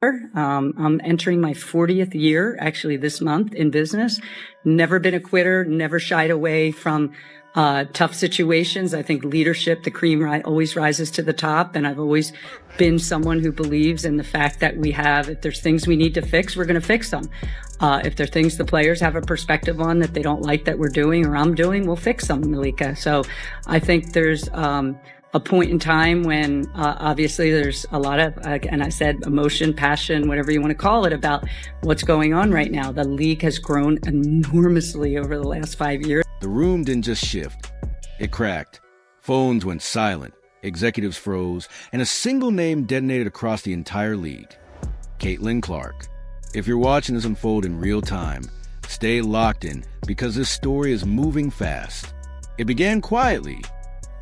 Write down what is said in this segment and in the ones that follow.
I'm entering my 40th year, actually, this month in business. Never been a quitter, never shied away from tough situations. I think leadership, the cream always rises to the top. And I've always been someone who believes in the fact that if there's things we need to fix, we're going to fix them. If there are things the players have a perspective on that they don't like that we're doing or I'm doing, we'll fix them, Malika. So I think there's a point in time when obviously there's a lot of, and I said emotion, passion, whatever you want to call it, about what's going on right now. The league has grown enormously over the last 5 years. The room didn't just shift. It cracked. Phones went silent. Executives froze. And a single name detonated across the entire league. Caitlin Clark. If you're watching this unfold in real time, stay locked in because this story is moving fast. It began quietly.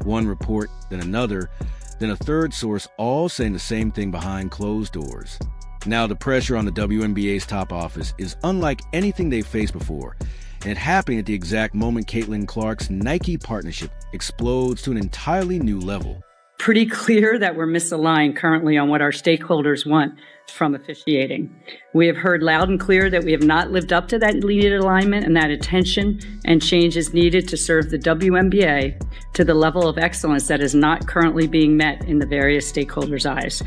One report, then another, then a third source, all saying the same thing behind closed doors. Now the pressure on the WNBA's top office is unlike anything they've faced before, and it happening at the exact moment Caitlin Clark's Nike partnership explodes to an entirely new level. Pretty clear that we're misaligned currently on what our stakeholders want from officiating. We have heard loud and clear that we have not lived up to that needed alignment, and that attention and change is needed to serve the WNBA to the level of excellence that is not currently being met in the various stakeholders' eyes.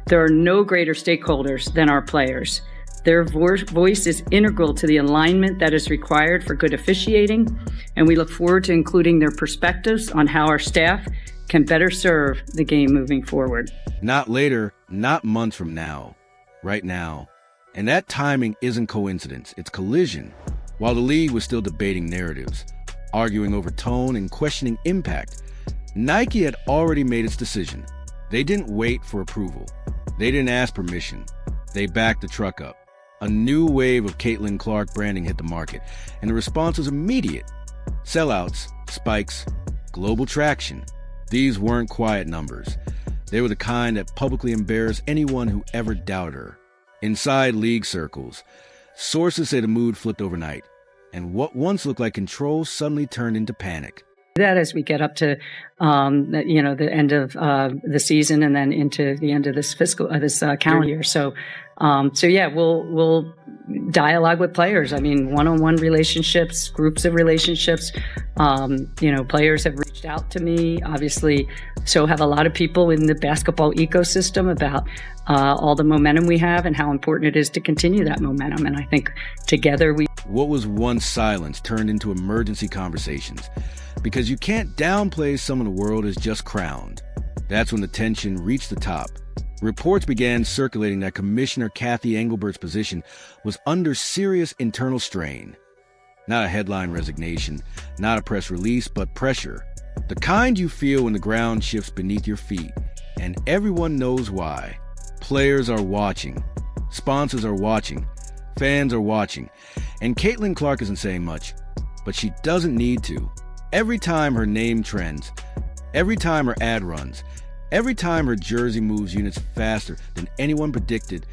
There are no greater stakeholders than our players. Their voice is integral to the alignment that is required for good officiating, and we look forward to including their perspectives on how our staff can better serve the game moving forward. Not later, not months from now, right now. And that timing isn't coincidence, it's collision. While the league was still debating narratives, arguing over tone and questioning impact, Nike had already made its decision. They didn't wait for approval. They didn't ask permission. They backed the truck up. A new wave of Caitlin Clark branding hit the market, and the response was immediate. Sellouts, spikes, global traction. These weren't quiet numbers. They were the kind that publicly embarrassed anyone who ever doubted her. Inside league circles, sources say the mood flipped overnight, and what once looked like control suddenly turned into panic. That as we get up to, the end of the season and then into the end of this calendar year. So we'll dialogue with players. I mean, one-on-one relationships, groups of relationships. Players have reached out to me. Obviously, so have a lot of people in the basketball ecosystem about all the momentum we have and how important it is to continue that momentum. And I think together What was once silence turned into emergency conversations. Because you can't downplay someone the world has just crowned. That's when the tension reached the top. Reports began circulating that Commissioner Kathy Engelbert's position was under serious internal strain. Not a headline resignation, not a press release, but pressure. The kind you feel when the ground shifts beneath your feet, and everyone knows why. Players are watching. Sponsors are watching. Fans are watching. And Caitlin Clark isn't saying much, but she doesn't need to. Every time her name trends, every time her ad runs, every time her jersey moves units faster than anyone predicted,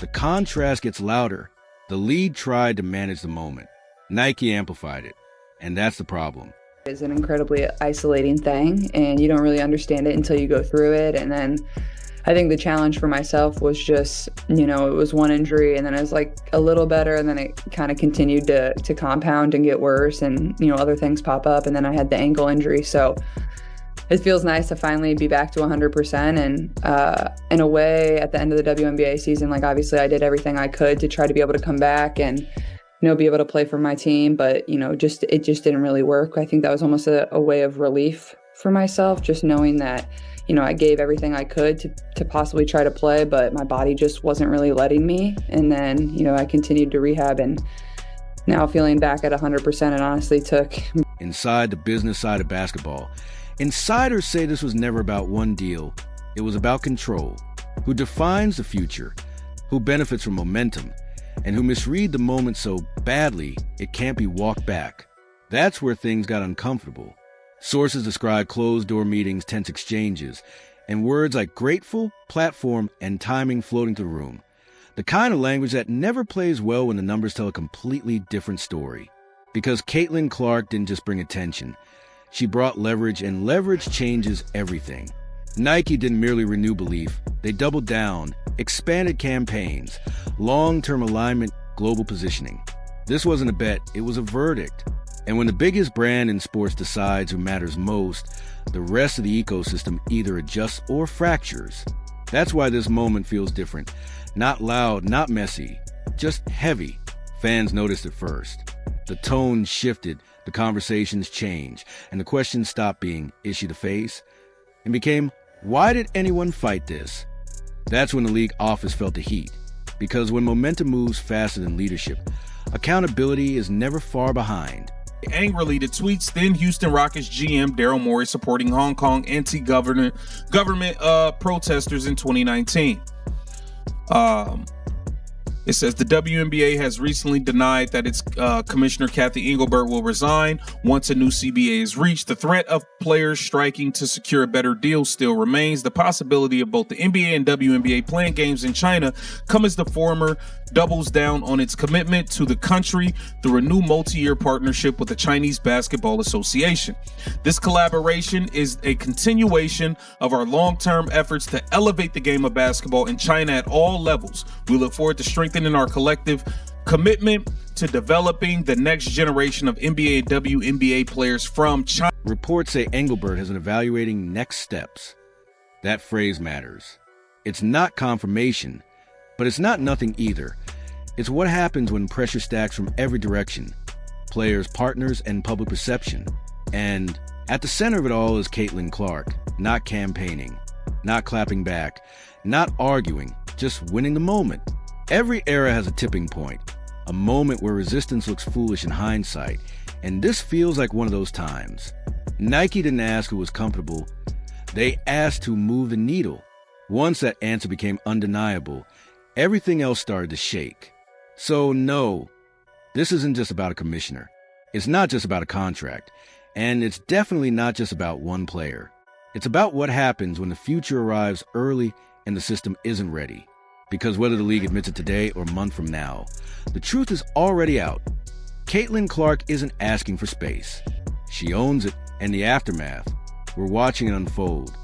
the contrast gets louder. The league tried to manage the moment. Nike amplified it, and that's the problem. It's an incredibly isolating thing, and you don't really understand it until you go through it. And then I think the challenge for myself was just, it was one injury, and then it was like a little better, and then it kind of continued to compound and get worse, and, other things pop up, and then I had the ankle injury. So it feels nice to finally be back to 100%. And in a way, at the end of the WNBA season, obviously I did everything I could to try to be able to come back and, be able to play for my team. But, it just didn't really work. I think that was almost a way of relief for myself, just knowing that, I gave everything I could to possibly try to play, but my body just wasn't really letting me. And then, I continued to rehab, and now feeling back at 100%, it honestly took. Inside the business side of basketball, insiders say this was never about one deal. It was about control. Who defines the future? Who benefits from momentum? And who misread the moment so badly it can't be walked back? That's where things got uncomfortable. Sources describe closed-door meetings, tense exchanges, and words like grateful, platform, and timing floating through the room. The kind of language that never plays well when the numbers tell a completely different story. Because Caitlin Clark didn't just bring attention. She brought leverage, and leverage changes everything. Nike didn't merely renew belief, they doubled down, expanded campaigns, long-term alignment, global positioning. This wasn't a bet, it was a verdict. And when the biggest brand in sports decides who matters most, the rest of the ecosystem either adjusts or fractures. That's why this moment feels different. Not loud, not messy, just heavy. Fans noticed it first. The tone shifted, the conversations changed, and the question stopped being, is she the face? And became, why did anyone fight this? That's when the league office felt the heat. Because when momentum moves faster than leadership, accountability is never far behind. Angrily, the tweets then Houston Rockets GM Daryl Morey supporting Hong Kong anti-government protesters in 2019. It says the WNBA has recently denied that its commissioner Kathy Engelbert will resign once a new CBA is reached. The threat of players striking to secure a better deal still remains. The possibility of both the NBA and WNBA playing games in China come as the former doubles down on its commitment to the country through a new multi-year partnership with the Chinese Basketball Association. This collaboration is a continuation of our long-term efforts to elevate the game of basketball in China at all levels. We look forward to strengthening our collective commitment to developing the next generation of NBA and WNBA players from China. Reports say Engelbert has been evaluating next steps. That phrase matters. It's not confirmation, but it's not nothing either. It's what happens when pressure stacks from every direction. Players, partners, and public perception. And at the center of it all is Caitlin Clark, not campaigning, not clapping back, not arguing, just winning the moment. Every era has a tipping point, a moment where resistance looks foolish in hindsight, and this feels like one of those times. Nike didn't ask who was comfortable, they asked who moved the needle. Once that answer became undeniable, everything else started to shake. So no, this isn't just about a commissioner. It's not just about a contract, and it's definitely not just about one player. It's about what happens when the future arrives early and the system isn't ready. Because whether the league admits it today or a month from now, the truth is already out. Caitlin Clark isn't asking for space. She owns it, and the aftermath, we're watching it unfold.